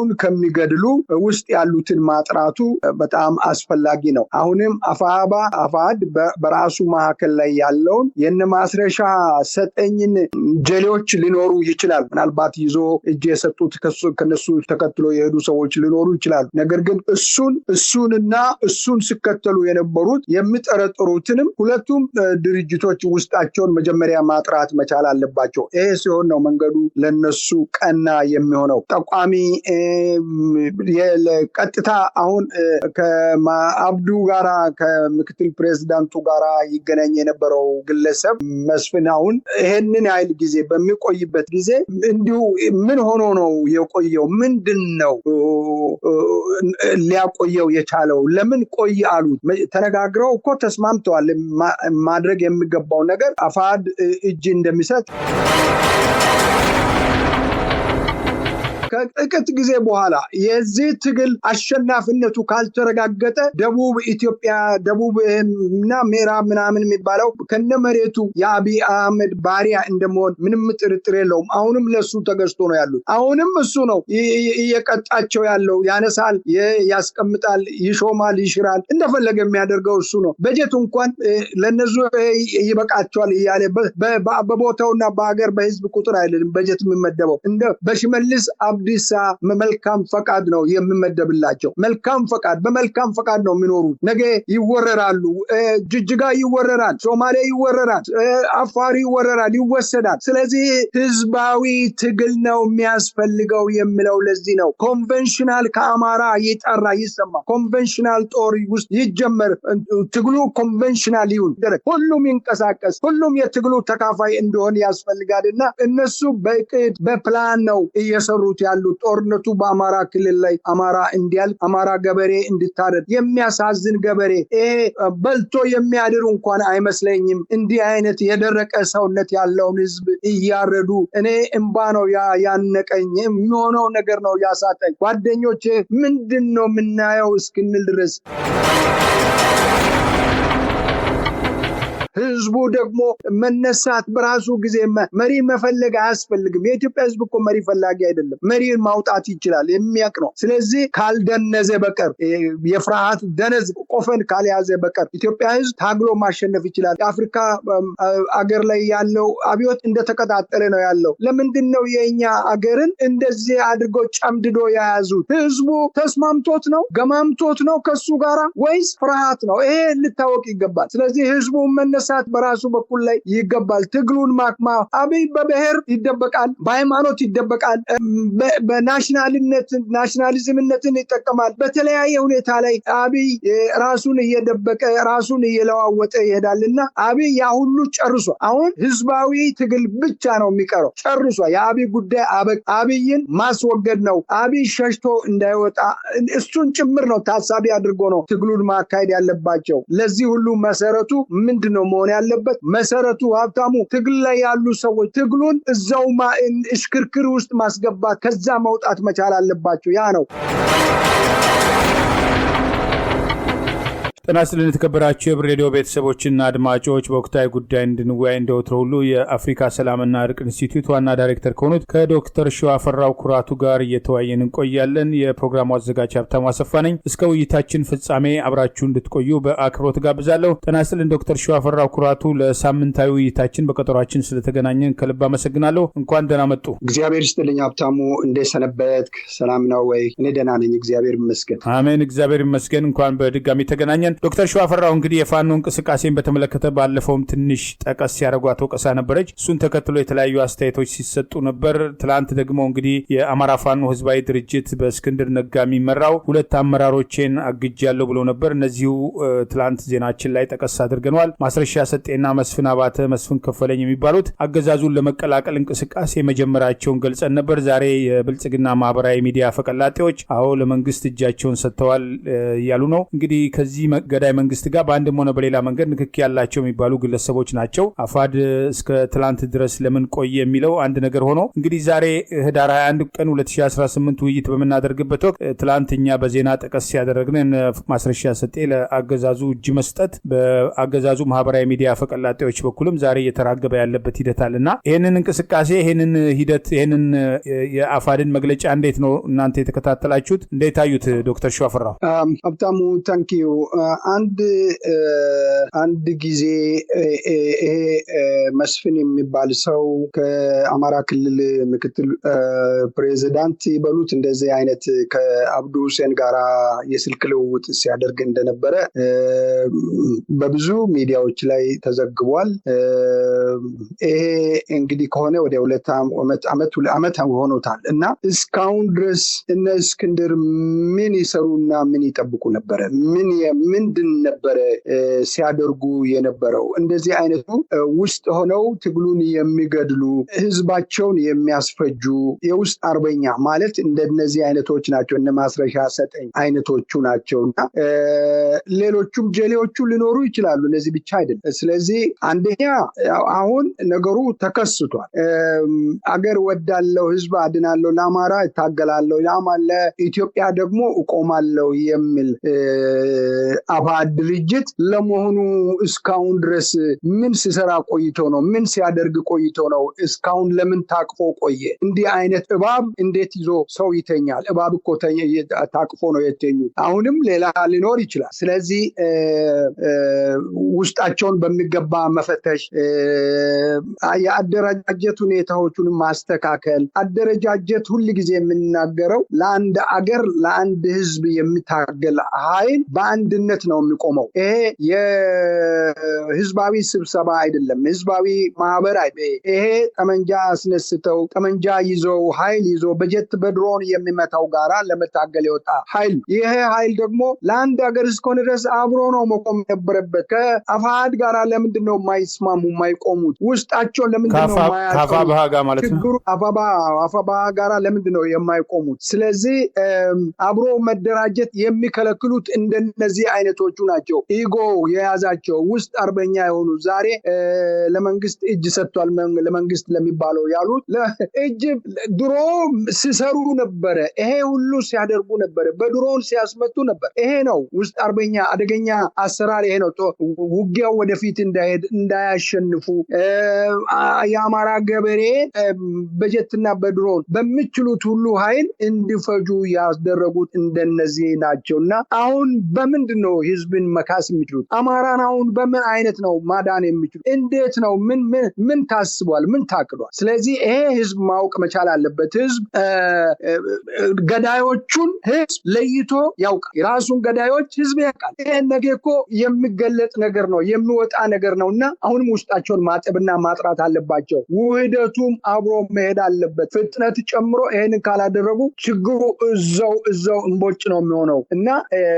ትግሉን ከሚገድሉ ውስጥ ያሉትን ማጥራቱ በጣም አስፈላጊ ነው። አሁንም አፋሕድ በራሱ መካከል ላይ ያለውን የነማስረሻ ሰጠኝን ጀሌዎች ሊኖሩ ይችላል። ምናልባት ይዞ እጅ የሰጡት ከነሱ ተከትሎ የሄዱ ሰዎች ሊኖሩ ይችላሉ። ነገር ግን እሱንና እሱን ሲከተሉ የነበሩት የሚጠረጥሩትንም ሁለቱም ድርጅቶች ውስጣቸውን መጀመሪያ ማጥራት መቻል አለባቸው። ይሄ ሲሆን ነው መንገዱ ለነሱ ቀና የሚሆነው። ጠቋሚ ቀጥታ አሁን ከአብዱ ጋራ ከምክትል ፕሬዝዳንቱ ጋራ ይገናኝ የነበረው ግለሰብ መስፍን አሁን ይሄንን ያህል ጊዜ በሚቆይበት ጊዜ እንዲሁ ምን ሆኖ ነው የቆየው? ምንድን ነው ሊያቆየው የቻለው? ለምን ቆይ አሉት? ተነጋግረው እኮ ተስማምተዋል። ማድረግ የሚገባው ነገር አፋሕድ እጅ እንደሚሰጥ ከጥቂት ጊዜ በኋላ የዚህ ትግል አሸናፊነቱ ካልተረጋገጠ ደቡብ ኢትዮጵያ ደቡብና ምዕራብ ምናምን የሚባለው ከነመሬቱ የአብይ አህመድ ባሪያ እንደመሆን ምንም ጥርጥር የለውም። አሁንም ለሱ ተገዝቶ ነው ያሉት። አሁንም እሱ ነው እየቀጣቸው ያለው። ያነሳል፣ ያስቀምጣል፣ ይሾማል፣ ይሽራል፣ እንደፈለገ የሚያደርገው እሱ ነው። በጀት እንኳን ለነሱ ይበቃቸዋል እያለ በቦታውና በሀገር በህዝብ ቁጥር አይደለም በጀት የሚመደበው። እንደ በሽመልስ አብዲሳ መልካም ፈቃድ ነው የሚመደብላቸው። በመልካም ፈቃድ ነው የሚኖሩት። ነገ ይወረራሉ። ጅጅጋ ይወረራል፣ ሶማሌ ይወረራል፣ አፋር ይወረራል፣ ይወሰዳል። ስለዚህ ህዝባዊ ትግል ነው የሚያስፈልገው የሚለው ለዚህ ነው። ኮንቬንሽናል ከአማራ ይጠራ ይሰማ፣ ኮንቬንሽናል ጦር ውስጥ ይጀመር፣ ትግሉ ኮንቬንሽናል ይሁን፣ ሁሉም ይንቀሳቀስ፣ ሁሉም የትግሉ ተካፋይ እንደሆነ ያስፈልጋልና እነሱ በእቅድ በፕላን ነው እየሰሩት ያሉት። ጦርነቱ በአማራ ክልል ላይ አማራ እንዲያል፣ አማራ ገበሬ እንድታረድ፣ የሚያሳዝን ገበሬ ይሄ በልቶ የሚያድር እንኳን አይመስለኝም። እንዲህ አይነት የደረቀ ሰውነት ያለውን ህዝብ እያረዱ እኔ እንባ ነው ያነቀኝ። የሚሆነው ነገር ነው ያሳጠኝ። ጓደኞቼ ምንድን ነው የምናየው እስክንል ድረስ ህዝቡ ደግሞ መነሳት በራሱ ጊዜ መሪ መፈለግ አያስፈልግም። የኢትዮጵያ ህዝብ እኮ መሪ ፈላጊ አይደለም። መሪን ማውጣት ይችላል፣ የሚያውቅ ነው። ስለዚህ ካልደነዘ በቀር የፍርሃት ደነዝ ቆፈን ካልያዘ በቀር ኢትዮጵያ ህዝብ ታግሎ ማሸነፍ ይችላል። የአፍሪካ አገር ላይ ያለው አብዮት እንደተቀጣጠለ ነው ያለው። ለምንድን ነው የኛ አገርን እንደዚህ አድርገው ጨምድዶ የያዙት? ህዝቡ ተስማምቶት ነው ገማምቶት ነው ከሱ ጋራ ወይስ ፍርሃት ነው? ይሄ ልታወቅ ይገባል። ስለዚህ ህዝቡ መነሳት በራሱ በኩል ላይ ይገባል። ትግሉን ማክማ አብይ በብሔር ይደበቃል፣ በሃይማኖት ይደበቃል፣ ናሽናሊዝምነትን ይጠቀማል። በተለያየ ሁኔታ ላይ አብይ ራሱን እየደበቀ ራሱን እየለዋወጠ ይሄዳልና አብይ ያ ሁሉ ጨርሷል። አሁን ህዝባዊ ትግል ብቻ ነው የሚቀረው። ጨርሷል። የአብይ ጉዳይ አብይን ማስወገድ ነው። አብይ ሸሽቶ እንዳይወጣ እሱን ጭምር ነው ታሳቢ አድርጎ ነው ትግሉን ማካሄድ ያለባቸው። ለዚህ ሁሉ መሰረቱ ምንድነው መሆን ያለበት? መሰረቱ ሀብታሙ ትግል ላይ ያሉ ሰዎች ትግሉን እዛው እሽክርክር ውስጥ ማስገባት፣ ከዛ መውጣት መቻል አለባቸው። ያ ነው። ጤና ይስጥልን የተከበራችሁ የህብር ሬዲዮ ቤተሰቦችና አድማጮች፣ በወቅታዊ ጉዳይ እንድንወያይ እንደወትሮ ሁሉ የአፍሪካ ሰላምና እርቅ ኢንስቲትዩት ዋና ዳይሬክተር ከሆኑት ከዶክተር ሺዋፈራው ኩራቱ ጋር እየተወያየን እንቆያለን። የፕሮግራሙ አዘጋጅ ሀብታሙ አሰፋ ነኝ። እስከ ውይይታችን ፍጻሜ አብራችሁ እንድትቆዩ በአክብሮት ጋብዛለሁ። ጤና ይስጥልን ዶክተር ሺዋፈራው ኩራቱ፣ ለሳምንታዊ ውይይታችን በቀጠሯችን ስለተገናኘን ከልብ አመሰግናለሁ። እንኳን ደህና መጡ። እግዚአብሔር ይስጥልኝ ሀብታሙ፣ እንዴት ሰነበትክ? ሰላም ነው ወይ? እኔ ደህና ነኝ፣ እግዚአብሔር ይመስገን። አሜን፣ እግዚአብሔር ይመስገን። እንኳን በድጋሚ ተገናኘን። ዶክተር ሺዋፈራው እንግዲህ የፋኖ እንቅስቃሴን በተመለከተ ባለፈውም ትንሽ ጠቀስ ያደረጓት ወቀሳ ነበረች። እሱን ተከትሎ የተለያዩ አስተያየቶች ሲሰጡ ነበር። ትላንት ደግሞ እንግዲህ የአማራ ፋኖ ህዝባዊ ድርጅት በእስክንድር ነጋ የሚመራው 2 አመራሮችን አግጃለሁ ብሎ ነበር። እነዚሁ ትላንት ዜናችን ላይ ጠቀስ አድርገናል። ማስረሻ ሰጤና መስፍን አባተ፣ መስፍን ከፈለኝ የሚባሉት አገዛዙን ለመቀላቀል እንቅስቃሴ መጀመራቸውን ገልጸን ነበር። ዛሬ የብልጽግና ማህበራዊ ሚዲያ ፈቀላጤዎች አዎ ለመንግስት እጃቸውን ሰጥተዋል እያሉ ነው። እንግዲህ ከዚህ ገዳይ መንግስት ጋር በአንድም ሆነ በሌላ መንገድ ንክኪ ያላቸው የሚባሉ ግለሰቦች ናቸው። አፋድ እስከ ትላንት ድረስ ለምን ቆየ የሚለው አንድ ነገር ሆኖ እንግዲህ ዛሬ ህዳር 21 ቀን 2018 ውይይት በምናደርግበት ወቅት ትላንትኛ በዜና ጠቀስ ያደረግን ማስረሻ ሰጤ ለአገዛዙ እጅ መስጠት በአገዛዙ ማህበራዊ ሚዲያ ፈቀላጤዎች በኩልም ዛሬ እየተራገበ ያለበት ሂደት አለና ይህንን እንቅስቃሴ ይህንን ሂደት ይህንን የአፋድን መግለጫ እንዴት ነው እናንተ የተከታተላችሁት? እንዴት አዩት ዶክተር ሸዋፈራው? ሀብታሙ ታንኪዩ። አንድ ጊዜ ይሄ መስፍን የሚባል ሰው ከአማራ ክልል ምክትል ፕሬዚዳንት ይበሉት እንደዚህ አይነት ከአብዱ ሁሴን ጋራ የስልክ ልውውጥ ሲያደርግ እንደነበረ በብዙ ሚዲያዎች ላይ ተዘግቧል። ይሄ እንግዲህ ከሆነ ወደ 2 ዓመት ሆኖታል እና እስካሁን ድረስ እነ እስክንድር ምን ይሰሩና ምን ይጠብቁ ነበረ? ምንድን ነበረ ሲያደርጉ የነበረው? እንደዚህ አይነቱ ውስጥ ሆነው ትግሉን የሚገድሉ ህዝባቸውን የሚያስፈጁ የውስጥ አርበኛ ማለት እንደነዚህ አይነቶች ናቸው። እነ ማስረሻ ሰጠኝ አይነቶቹ ናቸውና ሌሎቹም ጀሌዎቹ ሊኖሩ ይችላሉ። እነዚህ ብቻ አይደለም። ስለዚህ አንደኛ አሁን ነገሩ ተከስቷል። አገር ወዳለው ህዝብ አድናለው፣ ለአማራ እታገላለሁ፣ ለኢትዮጵያ ደግሞ እቆማለሁ የሚል አፋድ ድርጅት ለመሆኑ እስካሁን ድረስ ምን ሲሰራ ቆይቶ ነው? ምን ሲያደርግ ቆይቶ ነው? እስካሁን ለምን ታቅፎ ቆየ? እንዲህ አይነት እባብ እንዴት ይዞ ሰው ይተኛል? እባብ እኮ ታቅፎ ነው የተኙት። አሁንም ሌላ ሊኖር ይችላል። ስለዚህ ውስጣቸውን በሚገባ መፈተሽ፣ የአደረጃጀት ሁኔታዎቹን ማስተካከል። አደረጃጀት ሁል ጊዜ የምናገረው ለአንድ አገር ለአንድ ህዝብ የሚታገል ኃይል በአንድነት ነው የሚቆመው። ይሄ የህዝባዊ ስብሰባ አይደለም፣ ህዝባዊ ማህበር ይሄ ጠመንጃ አስነስተው ጠመንጃ ይዘው ኃይል ይዞ በጀት በድሮን የሚመታው ጋራ ለመታገል የወጣ ኃይል። ይሄ ኃይል ደግሞ ለአንድ ሀገር እስከሆነ ድረስ አብሮ ነው መቆም ነበረበት። ከአፋድ ጋራ ለምንድን ነው የማይስማሙ የማይቆሙት? ውስጣቸው ለምንድን ነው ከአፋባሃ ጋር ማለት ነው አፋባሃ ጋራ ለምንድን ነው የማይቆሙት? ስለዚህ አብሮ መደራጀት የሚከለክሉት እንደነዚህ አይነቶቹ ናቸው። ኢጎ የያዛቸው ውስጥ አርበኛ የሆኑ ዛሬ ለመንግስት እጅ ሰጥቷል ለመንግስት ለሚባለው ያሉት እጅ ድሮ ሲሰሩ ነበረ። ይሄ ሁሉ ሲያደርጉ ነበረ። በድሮን ሲያስመቱ ነበር። ይሄ ነው ውስጥ አርበኛ አደገኛ አሰራር። ይሄ ነው ውጊያው ወደፊት እንዳይሄድ እንዳያሸንፉ የአማራ ገበሬ በጀትና በድሮን በሚችሉት ሁሉ ኃይል እንዲፈጁ ያስደረጉት እንደነዚህ ናቸውና አሁን በምንድን ነው ህዝብን መካስ የሚችሉት? አማራን አሁን በምን አይነት ነው ማዳን የሚችሉት? እንዴት ነው? ምን ታስቧል? ምን ታቅዷል? ስለዚህ ይሄ ህዝብ ማወቅ መቻል አለበት። ህዝብ ገዳዮቹን ህዝብ ለይቶ ያውቃል። የራሱን ገዳዮች ህዝብ ያውቃል። ይሄ ነገ እኮ የሚገለጥ ነገር ነው፣ የሚወጣ ነገር ነውና አሁንም ውስጣቸውን ማጠብና ማጥራት አለባቸው። ውህደቱም አብሮ መሄድ አለበት። ፍጥነት ጨምሮ ይሄንን ካላደረጉ ችግሩ እዛው እንቦጭ ነው የሚሆነው እና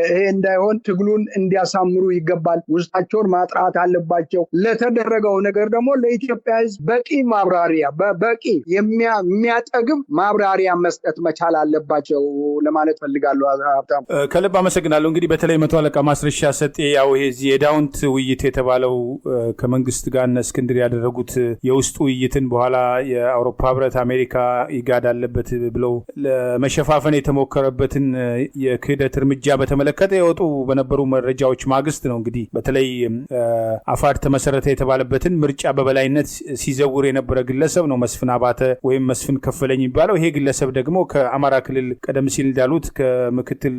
ይሄ እንዳይሆን ትግሉን እንዲያሳምሩ ይገባል። ውስጣቸውን ማጥራት አለባቸው። ለተደረገው ነገር ደግሞ ለኢትዮጵያ ህዝብ በቂ ማብራሪያ በቂ የሚያጠግብ ማብራሪያ መስጠት መቻል አለባቸው ለማለት ፈልጋለሁ። ሀብታም ከልብ አመሰግናለሁ። እንግዲህ በተለይ መቶ አለቃ ማስረሻ ሰጤ ያው ይሄ የዳውንት ውይይት የተባለው ከመንግስት ጋር እነ እስክንድር ያደረጉት የውስጥ ውይይትን በኋላ የአውሮፓ ህብረት አሜሪካ ይጋድ አለበት ብለው ለመሸፋፈን የተሞከረበትን የክህደት እርምጃ በተመለከተ የወጡ በነበሩ መረጃዎች ማግስት ነው እንግዲህ በተለይ አፋድ ተመሰረተ የተባለበትን ምርጫ በበላይነት ሲዘውር የነበረ ግለሰብ ነው መስፍን አባተ ወይም መስፍን ከፈለኝ የሚባለው። ይሄ ግለሰብ ደግሞ ከአማራ ክልል ቀደም ሲል እንዳሉት ከምክትል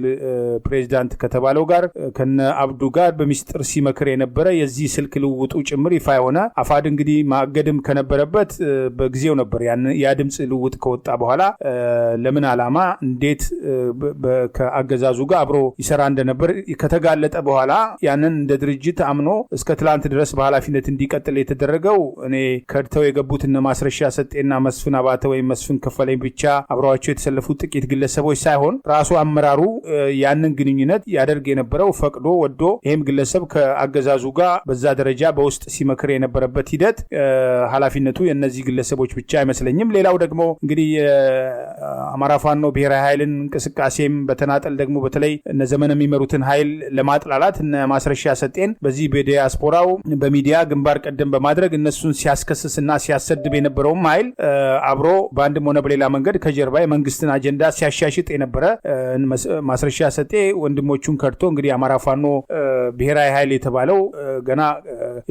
ፕሬዚዳንት ከተባለው ጋር ከነ አብዱ ጋር በሚስጥር ሲመክር የነበረ የዚህ ስልክ ልውውጡ ጭምር ይፋ የሆነ አፋድ እንግዲህ ማገድም ከነበረበት በጊዜው ነበር። ያ ድምፅ ልውውጥ ከወጣ በኋላ ለምን ዓላማ እንዴት ከአገዛዙ ጋር አብሮ ይሰራ እንደነበር ከተጋለጠ በኋላ ያንን እንደ ድርጅት አምኖ እስከ ትላንት ድረስ በኃላፊነት እንዲቀጥል የተደረገው እኔ ከድተው የገቡት እነ ማስረሻ ሰጤና መስፍን አባተ ወይም መስፍን ከፈለኝ ብቻ አብረዋቸው የተሰለፉት ጥቂት ግለሰቦች ሳይሆን ራሱ አመራሩ ያንን ግንኙነት ያደርግ የነበረው ፈቅዶ ወዶ ይህም ግለሰብ ከአገዛዙ ጋር በዛ ደረጃ በውስጥ ሲመክር የነበረበት ሂደት ኃላፊነቱ የእነዚህ ግለሰቦች ብቻ አይመስለኝም። ሌላው ደግሞ እንግዲህ የአማራ ፋኖ ብሔራዊ ኃይልን እንቅስቃሴም በተናጠል ደግሞ በተለይ እነ ዘመን የሚመሩትን ኃይል ለማጥላላት እነ ማስረሻ ሰጤን በዚህ በዲያስፖራው በሚዲያ ግንባር ቀደም በማድረግ እነሱን ሲያስከስስና ሲያሰድብ የነበረውም ኃይል አብሮ በአንድም ሆነ በሌላ መንገድ ከጀርባ የመንግስትን አጀንዳ ሲያሻሽጥ የነበረ ማስረሻ ሰጤ ወንድሞቹን ከድቶ እንግዲህ አማራ ፋኖ ብሔራዊ ኃይል የተባለው ገና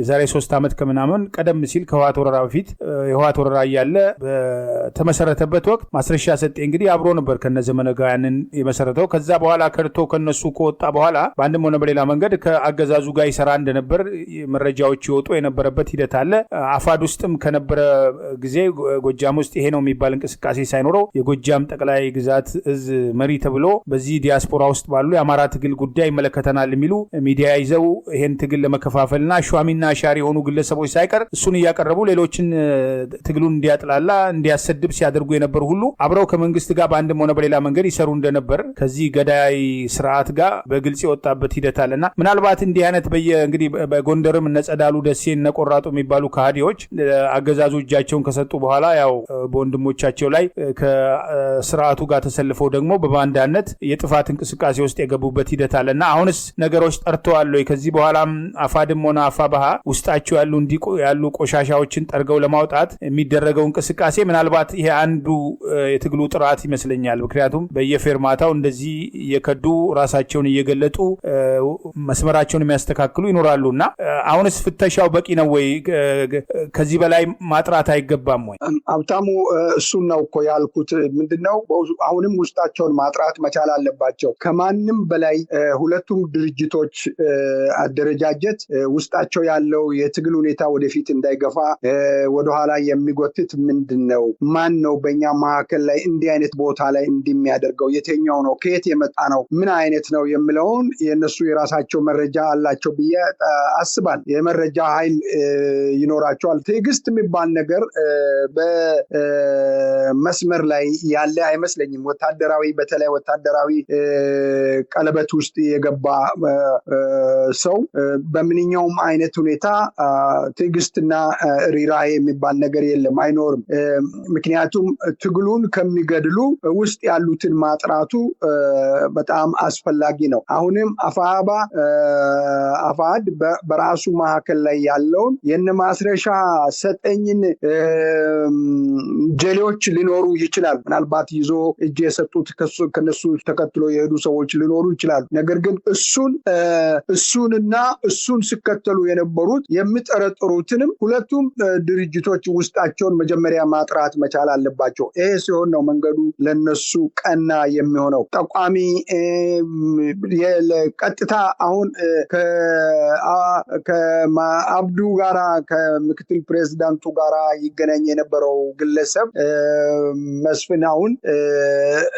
የዛሬ 3 ዓመት ከምናምን ቀደም ሲል ከህወሓት ወረራ በፊት የህወሓት ወረራ እያለ በተመሰረተበት ወቅት ማስረሻ ሰጤ እንግዲህ አብሮ ነበር ከነዘመነጋውያንን የመሰረተው። ከዛ በኋላ ከድቶ ከነሱ ከወጣ በኋላ በአንድም ሆነ በሌላ መንገድ ከአገዛዙ ጋር ይሰራ እንደነበር መረጃዎች ይወጡ የነበረበት ሂደት አለ። አፋድ ውስጥም ከነበረ ጊዜ ጎጃም ውስጥ ይሄ ነው የሚባል እንቅስቃሴ ሳይኖረው የጎጃም ጠቅላይ ግዛት እዝ መሪ ተብሎ በዚህ ዲያስፖራ ውስጥ ባሉ የአማራ ትግል ጉዳይ ይመለከተናል የሚሉ ሚዲያ ይዘው ይሄን ትግል ለመከፋፈልና ሿሚና ሻሪ የሆኑ ግለሰቦች ሳይቀር እሱን እያቀረቡ ሌሎችን ትግሉን እንዲያጥላላ እንዲያሰድብ ሲያደርጉ የነበሩ ሁሉ አብረው ከመንግስት ጋር በአንድም ሆነ በሌላ መንገድ ይሰሩ እንደነበር ከዚህ ገዳይ ስርዓት ጋር በግልጽ የወጣበት ሂደት አለና ምናልባት እንዲህ አይነት እንግዲህ በጎንደርም እነጸዳሉ ደሴ እነቆራጡ የሚባሉ ከሃዲዎች አገዛዙ እጃቸውን ከሰጡ በኋላ ያው በወንድሞቻቸው ላይ ከስርዓቱ ጋር ተሰልፈው ደግሞ በባንዳነት የጥፋት እንቅስቃሴ ውስጥ የገቡበት ሂደት አለና አሁንስ ነገሮች ጠርተዋል ወይ? ከዚህ በኋላም አፋድም ሆነ አፋባሃ ውስጣቸው ያሉ ቆሻሻዎችን ጠርገው ለማውጣት የሚደረገው እንቅስቃሴ ምናልባት ይሄ አንዱ የትግሉ ጥራት ይመስለኛል። ምክንያቱም በየፌርማታው እንደዚህ የከዱ ራሳቸውን እየገለጡ መስመራቸውን የሚያስተካክሉ ይኖራሉና አሁንስ ፍተሻው በቂ ነው ወይ? ከዚህ በላይ ማጥራት አይገባም ወይ? ሀብታሙ እሱን ነው እኮ ያልኩት። ምንድነው አሁንም ውስጣቸውን ማጥራት መቻል አለባቸው። ከማንም በላይ ሁለቱም ድርጅቶች አደረጃጀት ውስጣቸው ያለው የትግል ሁኔታ ወደፊት እንዳይገፋ ወደኋላ የሚጎትት ምንድነው? ማን ነው በእኛ መካከል ላይ እንዲህ አይነት ቦታ ላይ እንደሚያደርገው? የትኛው ነው? ከየት የመጣ ነው? ምን አይነት ነው የሚለውን የነሱ የራሳቸው መረጃ አላቸው ብዬ አስባለሁ። የመረጃ ኃይል ይኖራቸዋል። ትዕግስት የሚባል ነገር በመስመር ላይ ያለ አይመስለኝም። በተለይ ወታደራዊ ቀለበት ውስጥ የገባ ሰው በምንኛውም አይነት ሁኔታ ትዕግስትና ሪራይ የሚባል ነገር የለም፣ አይኖርም። ምክንያቱም ትግሉን ከሚገድሉ ውስጥ ያሉትን ማጥራቱ በጣም አስፈላጊ ነው። አሁንም አፋድ በራሱ መካከል ላይ ያለውን የነ ማስረሻ ሰጠኝን ጀሌዎች ሊኖሩ ይችላሉ። ምናልባት ይዞ እጅ የሰጡት ከነሱ ተከትሎ የሄዱ ሰዎች ሊኖሩ ይችላሉ። ነገር ግን እሱንና እሱን ሲከተሉ የነበሩት የሚጠረጥሩትንም ሁለቱም ድርጅቶች ውስጣቸውን መጀመሪያ ማጥራት መቻል አለባቸው። ይሄ ሲሆን ነው መንገዱ ለነሱ ቀና የሚሆነው። ጠቋሚ ቀጥታ አሁን ከአብዱ ጋራ ከምክትል ፕሬዝዳንቱ ጋራ ይገናኝ የነበረው ግለሰብ መስፍን አሁን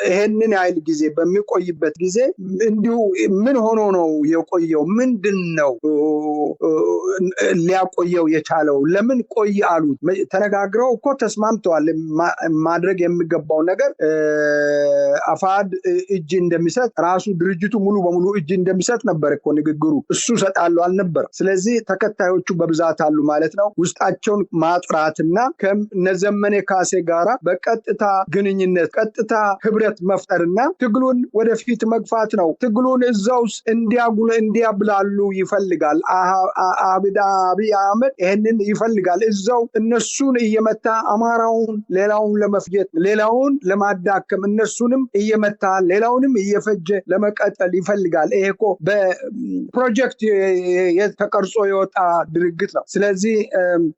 ይሄንን ያህል ጊዜ በሚቆይበት ጊዜ እንዲሁ ምን ሆኖ ነው የቆየው? ምንድን ነው ሊያቆየው የቻለው? ለምን ቆይ አሉት? ተነጋግረው እኮ ተስማምተዋል። ማድረግ የሚገባው ነገር አፋድ እጅ እንደሚሰጥ ራሱ ድርጅቱ ሙሉ በሙሉ እጅ እንደሚሰጥ ነበር እኮ ንግግሩ። እሱ ሰጣሉ አልነበር። ስለዚህ ተከታዮቹ በብዛት አሉ ማለት ነው። ውስጣቸውን ማጥራትና ከነዘመነ ካሴ ጋራ በቀጥታ ግንኙነት ቀጥታ ህብረት መፍጠርና ትግሉን ወደፊት መግፋት ነው። ትግሉን እዛው እንዲያብላሉ ይፈልጋል አብይ አህመድ። ይሄንን ይፈልጋል። እዛው እነሱን እየመታ አማራውን ሌላውን ለመፍጀት ሌላውን ለማዳከም እነሱንም እየመታ ሌላውንም እየፈጀ ለመቀጠል ይፈልጋል። ይሄ እኮ በፕሮጀክት ተቀርጾ የወጣ ድርጊት ነው። ስለዚህ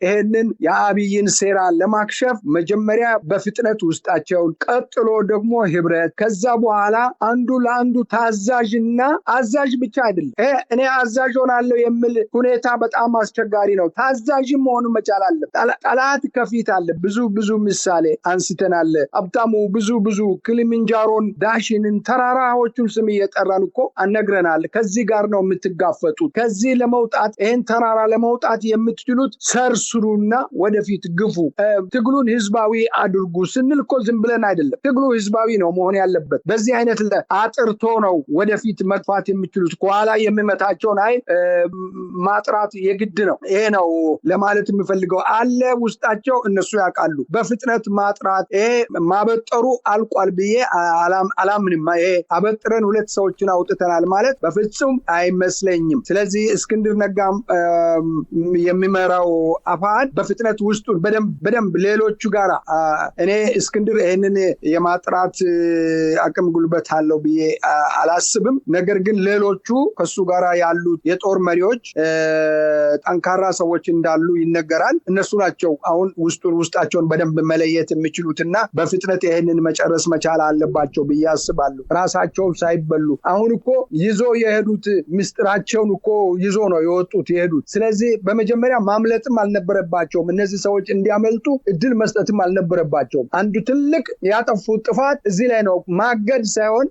ይሄንን የአብይን ሴራ ለማክሸፍ መጀመሪያ በፍጥነት ውስጣቸውን፣ ቀጥሎ ደግሞ ህብረት፣ ከዛ በኋላ አንዱ ለአንዱ ታዛዥና አዛዥ ብቻ አይደለም። እኔ አዛዥ ሆናለሁ የሚል ሁኔታ በጣም አስቸጋሪ ነው። ታዛዥም መሆኑ መቻል አለ። ጠላት ከፊት አለ። ብዙ ምሳሌ አንስተናል። ሀብታሙ ብዙ ክሊማንጃሮን፣ ዳሽንን፣ ተራራዎቹን ስም እየጠራን እኮ አነግረናል። ከዚህ ጋር ነው የምትጋፈጡት። ከዚህ ለመውጣት ይህን ተራራ ለመውጣት የምትችሉት ሰርስሩና ወደፊት ግፉ። ትግሉን ህዝባዊ አድርጉ ስንል እኮ ዝም ብለን አይደለም። ትግሉ ህዝባዊ ነው መሆን ያለበት። በዚህ አይነት አጥርቶ ነው ወደፊት መግፋት የምትችሉት። ከኋላ የሚመታቸውን ኃይል ማጥራት የግድ ነው። ይሄ ነው ለማለት የሚፈልገው። አለ ውስጣቸው፣ እነሱ ያውቃሉ። በፍጥነት ማጥራት ይሄ ማበጠሩ አልቋል ብዬ አላምንም። ይሄ አበጥረን 2 ሰዎችን አውጥተናል ማለት ማለት በፍጹም አይመስለኝም። ስለዚህ እስክንድር ነጋ የሚመራው አፋሕድ በፍጥነት ውስጡን በደንብ ሌሎቹ ጋራ እኔ እስክንድር ይህንን የማጥራት አቅም ጉልበት አለው ብዬ አላስብም። ነገር ግን ሌሎቹ ከሱ ጋራ ያሉት የጦር መሪዎች ጠንካራ ሰዎች እንዳሉ ይነገራል። እነሱ ናቸው አሁን ውስጣቸውን በደንብ መለየት የሚችሉትና በፍጥነት ይህንን መጨረስ መቻል አለባቸው ብዬ አስባለሁ። ራሳቸውን ሳይበሉ አሁን እኮ ይዞ የሄዱት ምስጢራቸውን እኮ ይዞ ነው የሄዱት። ስለዚህ በመጀመሪያ ማምለጥም አልነበረባቸውም። እነዚህ ሰዎች እንዲያመልጡ እድል መስጠትም አልነበረባቸውም። አንዱ ትልቅ ያጠፉት ጥፋት እዚህ ላይ ነው። ማገድ ሳይሆን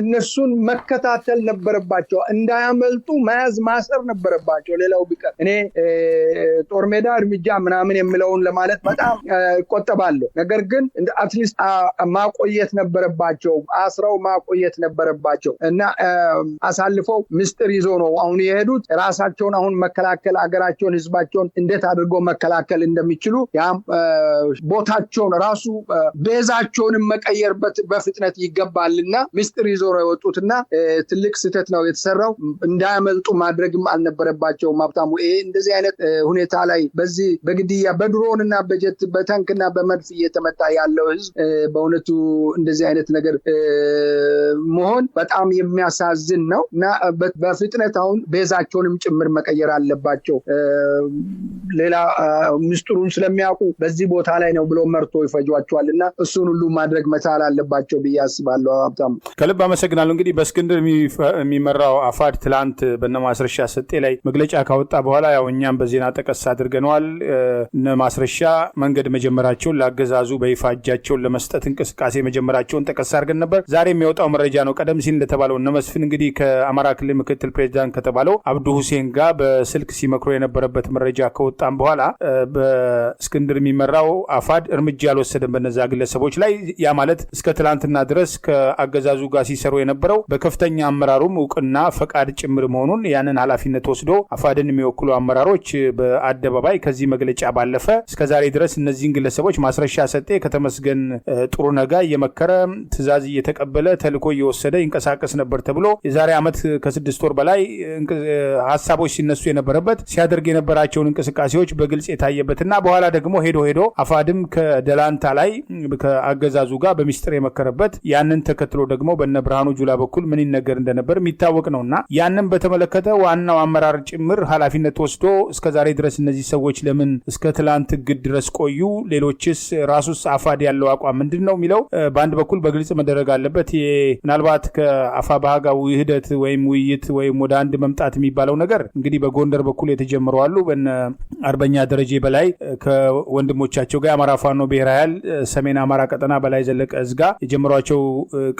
እነሱን መከታተል ነበረባቸው። እንዳያመልጡ መያዝ ማሰር ነበረባቸው። ሌላው ቢቀር እኔ ጦር ሜዳ እርምጃ ምናምን የሚለውን ለማለት በጣም እቆጠባለሁ። ነገር ግን አትሊስት ማቆየት ነበረባቸው። አስረው ማቆየት ነበረባቸው እና አሳልፈው ምስጢር ይዞ ነው አሁን የሄዱት። ራሳቸውን አሁን መከላከል አገራቸውን፣ ህዝባቸውን እንዴት አድርገው መከላከል እንደሚችሉ ያም ቦታቸውን ራሱ ቤዛቸውን መቀየርበት በፍጥነት ይገባልና ምስጢር ይዞ ነው የወጡትና ትልቅ ስህተት ነው የተሰራው። እንዳያመልጡ ማድረግም አልነበረባቸውም። ሀብታሙ ይሄ እንደዚህ አይነት ሁኔታ ላይ በዚህ በግድያ በድሮንና በጀት በታንክና በመድፍ እየተመታ ያለው ህዝብ በእውነቱ እንደዚህ አይነት ነገር መሆን በጣም የሚያሳዝን ነው እና በፍጥነት አሁን ቤዛቸውንም ጭምር መቀየር አለባቸው። ሌላ ምስጢሩን ስለሚያውቁ በዚህ ቦታ ላይ ነው ብሎ መርቶ ይፈጇቸዋል እና እሱን ሁሉ ማድረግ መቻል አለባቸው ብዬ አስባለሁ። ሀብታሙ ከልብ አመሰግናለሁ። እንግዲህ በእስክንድር የሚመራው አፋሕድ ትላንት በነ ማስረሻ ሰጤ ላይ መግለጫ ካወጣ በኋላ ያው እኛም በዜና ጠቀስ አድርገነዋል። እነ ማስረሻ መንገድ መጀመራቸውን ለአገዛዙ በይፋ እጃቸውን ለመስጠት እንቅስቃሴ መጀመራቸውን ጠቀስ አድርገን ነበር። ዛሬ የሚወጣው መረጃ ነው። ቀደም ሲል እንደተባለው እነ መስፍን እንግዲህ ከአማራ ክልል ምክትል ፕሬዚዳንት ከተባለው አብዱ ሁሴን ጋር በስልክ ሲመክሩ የነበረበት መረጃ ከወጣም በኋላ በእስክንድር የሚመራው አፋሕድ እርምጃ አልወሰደም በነዛ ግለሰቦች ላይ። ያ ማለት እስከ ትላንትና ድረስ ከአገዛዙ ጋር ሲሰሩ የነበረው በከፍተኛ አመራሩም እውቅና ፈቃድ ጭምር መሆኑን ያንን ኃላፊነት ወስዶ አፋሕድን የሚወክሉ አመራሮች በአደባባይ ከዚህ መግለጫ ባለፈ እስከዛሬ ድረስ እነዚህን ግለሰቦች ማስረሻ ሰጤ ከተመስገን ጥሩነህ ጋር እየመከረ ትዕዛዝ እየተቀበለ ተልዕኮ እየወሰደ ይንቀሳቀስ ነበር ተብሎ የዛሬ ዓመት ከ6 ወር በላይ ሀሳቦች ሲነሱ የነበረበት ሲያደርግ የነበራቸውን እንቅስቃሴዎች በግልጽ የታየበትና በኋላ ደግሞ ሄዶ አፋሕድም ከደላንታ ላይ ከአገዛዙ ጋር በሚስጥር የመከረበት ያንን ተከትሎ ደግሞ በነ ብርሃኑ ጁላ በኩል ምን ይነገር እንደነበር የሚታወቅ ነውና ያንን በተመለከተ ዋናው አመራር ጭምር ኃላፊነት ወስዶ እስከዛሬ ድረስ እነዚህ ሰዎች ለምን እስከ ትላንት ግድ ድረስ ቆዩ? ሌሎችስ ራሱስ አፋሕድ ያለው አቋም ምንድን ነው የሚለው በአንድ በኩል በግልጽ መደረግ አለበት። ምናልባት ከአፋብኃ ጋር ውህደት ወይም ውይይት ወይም ወደ አንድ መምጣት የሚባለው ነገር እንግዲህ በጎንደር በኩል የተጀመሩ አሉ። በነ አርበኛ ደረጀ በላይ ከወንድሞቻቸው ጋር የአማራ ፋኖ ብሔራዊ ኃይል ሰሜን አማራ ቀጠና በላይ ዘለቀ እዝጋ የጀመሯቸው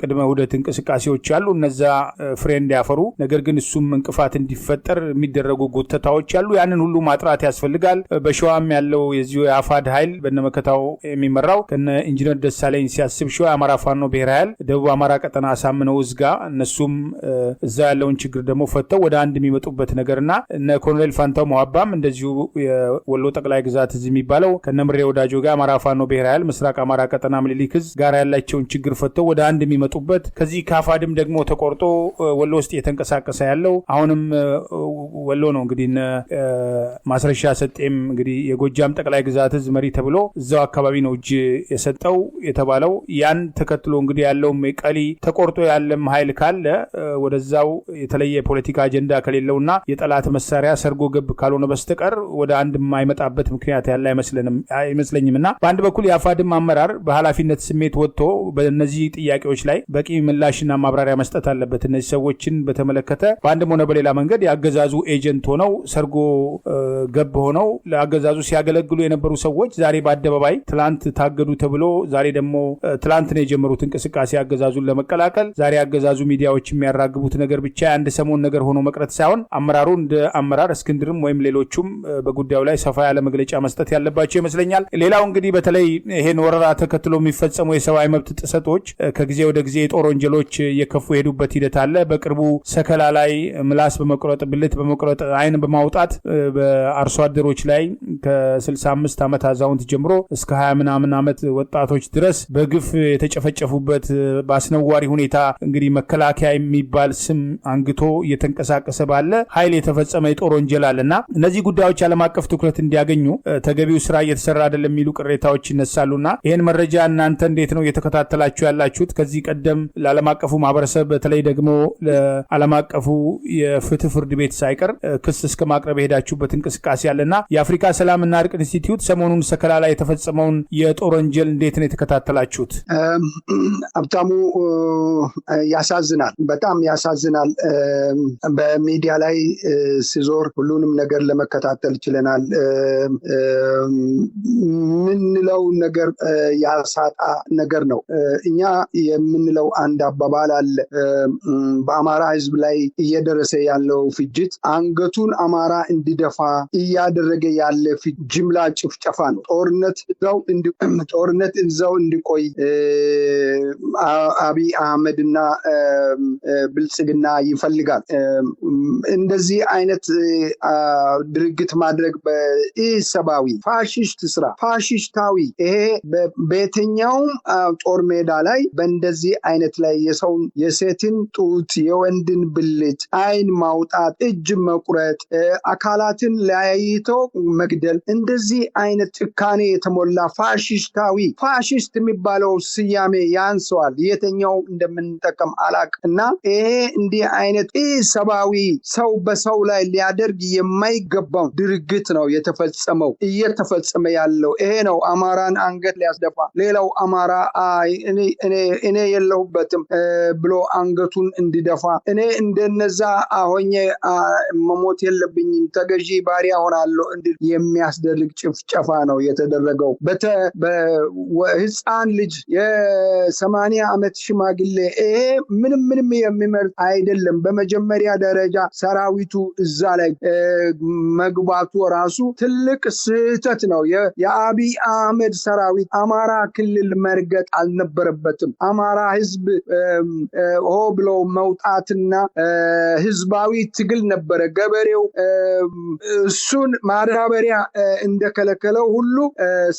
ቅድመ ውህደት እንቅስቃሴዎች አሉ። እነዛ ፍሬ እንዲያፈሩ ነገር ግን እሱም እንቅፋት እንዲፈጠር የሚደረጉ ጉተታዎች አሉ። ያንን ሁሉ ማጥራት ያስፈልጋል። በሸዋም ያለው የዚሁ የአፋሕድ ኃይል በነመከታው የሚመራው ከነ ኢንጂነር ደሳለኝ ሲያስብ ሸዋ የአማራ ፋኖ ብሔራዊ ኃይል ደቡብ አማራ ቀጠና አሳምነው እዝጋ እነሱም እዛ ያለውን ችግር ደግሞ ፈተው ወደ አንድ የሚመጡበት ነገርና እነ ኮሎኔል ፋንታው መዋባም እንደዚሁ የወሎ ጠቅላይ ግዛት እዚህ የሚባለው ከነምሬ ወዳጆ ጋር አማራ ፋኖ ብሔራዊ ኃይል ምስራቅ አማራ ቀጠና ምኒልክ እዝ ጋር ያላቸውን ችግር ፈተው ወደ አንድ የሚመጡበት ከዚህ ከአፋሕድም ደግሞ ተቆርጦ ወሎ ውስጥ እየተንቀሳቀሰ ያለው አሁንም ወሎ ነው። እንግዲህ ማስረሻ ሰጤም እንግዲህ የጎጃም ጠቅላይ ግዛት እዝ መሪ ተብሎ እዛው አካባቢ ነው እጅ የሰጠው የተባለው። ያን ተከትሎ እንግዲህ ያለው ቀሊ ተቆርጦ ያለም ኃይል ካለ ወደዛው የተለየ የፖለቲካ አጀንዳ ከሌለውና የጠላት መሳሪያ ሰርጎ ገብ ካልሆነ በስተቀር ወደ አንድ የማይመጣበት ምክንያት ያለ አይመስለኝምና በአንድ በኩል የአፋሕድም አመራር በኃላፊነት ስሜት ወጥቶ በእነዚህ ጥያቄዎች ላይ በቂ ምላሽና ማብራሪያ መስጠት አለበት። እነዚህ ሰዎችን በተመለከተ በአንድም ሆነ በሌላ መንገድ የአገዛዙ ኤጀንት ሆነው ሰርጎ ገብ ሆነው ለአገዛዙ ሲያገለግሉ የነበሩ ሰዎች ዛሬ በአደባባይ ትላንት ታገዱ ተብሎ ዛሬ ደግሞ ትላንት ነው የጀመሩት እንቅስቃሴ አገዛዙን ለመቀላቀል ዛሬ አገዛዙ ሚዲያዎች የሚያራግቡት ነገር ብቻ አንድ ሰሞን ነገር ሆኖ መቅረት ሳይሆን አመራሩ እንደ አመራር እስክንድርም ወይም ሌሎቹም በጉዳዩ ላይ ሰፋ ያለ መግለጫ መስጠት ያለባቸው ይመስለኛል። ሌላው እንግዲህ በተለይ ይሄን ወረራ ተከትሎ የሚፈጸሙ የሰብአዊ መብት ጥሰቶች ከጊዜ ወደ ጊዜ የጦር ወንጀሎች እየከፉ የሄዱበት ሂደት አለ። በቅርቡ ሰከላ ላይ ምላስ በመቁረጥ ብልት በመቁረጥ አይን በማውጣት በአርሶ አደሮች ላይ ከ65 ዓመት አዛውንት ጀምሮ እስከ 20 ምናምን ዓመት ወጣቶች ድረስ በግፍ የተጨፈጨፉበት በአስነዋሪ ሁኔታ እንግዲህ መከላከያ የሚባል ስም አንግቶ እየተንቀሳቀሰ ባለ ኃይል የተፈጸመ የጦር ወንጀል አለና እነዚህ ጉዳዮች ዓለም አቀፍ ትኩረት እንዲያገኙ ተገቢው ስራ እየተሰራ አይደለም የሚሉ ቅሬታዎች ይነሳሉና ይሄን መረጃ እናንተ እንዴት ነው እየተከታተላችሁ ያላችሁት? ከዚህ ቀደም ለዓለም አቀፉ ማህበረሰብ በተለይ ደግሞ ለዓለም አቀፉ የፍትህ ፍርድ ቤት ሳይቀር ክስ እስከ ማቅረብ የሄዳችሁበት እንቅስቃሴ አለና የአፍሪካ ሰላምና እርቅ ኢንስቲትዩት ሰሞኑን ሰከላ ላይ የተፈጸመውን የጦር ወንጀል እንዴት ነው የተከታተላችሁት? ሀብታሙ ያሳዝናል፣ በጣም ያሳዝናል። በሚዲያ ላይ ሲዞር ሁሉንም ነገር ለመከታተል ችለናል። ምንለው ነገር ያሳጣ ነገር ነው። እኛ የምንለው አንድ አባባል አለ። በአማራ ህዝብ ላይ እየደረሰ ያለው ፍጅት አንገቱን አማራ እንዲደፋ እያደረገ ያለ ጅምላ ጭፍጨፋ ነው። ጦርነት እዛው እንዲቆይ አብይ አህመድና ብልጽግና ይፈልጋል። እንደዚህ አይነት ድርጊት ማድረግ በኢሰብአዊ ፋሽስት ስራ ፋሽስታዊ ይሄ በየትኛውም ጦር ሜዳ ላይ በእንደዚህ አይነት ላይ የሰውን የሴትን ጡት የወንድን ብልት አይን ማውጣት እጅ መቁረጥ አካላትን ለያይቶ መግደል እንደዚህ አይነት ጭካኔ የተሞላ ፋሽስታዊ ፋሽስት የሚባለው ስያሜ ያንሰዋል። የትኛው እንደምንጠቀም አላቅ እና ይሄ እንዲህ አይነት ኢሰብአዊ ሰው በሰው ላይ ሊያደርግ የማይገባው ድርጊት ነው የተፈጸመው እየተፈጸመ ያለው ይሄ ነው። አማራን አንገት ሊያስደፋ ሌላው አማራ እኔ የለሁበትም ብሎ አንገቱን እንዲደፋ እኔ እንደነዛ ሆኜ መሞት የለብኝም ተገዢ ባሪያ ሆናለሁ እንዲል የሚያስደርግ ጭፍጨፋ ነው የተደረገው። ህፃን ልጅ የ80 ዓመት ሽማግሌ ይሄ ምንም የሚመርጥ አይደለም። በመጀመሪያ ደረጃ ሰራዊቱ እዛ ላይ መግባቱ ራሱ ትልቅ ስህተት ነው። የአብይ አህመድ ሰራዊት አማራ ክልል መርገጥ አልነበረበትም። አማራ ህዝብ ሆ ብሎ መውጣትና ህዝባዊ ትግል ነበረ። ገበሬው እሱን ማዳበሪያ እንደከለከለው ሁሉ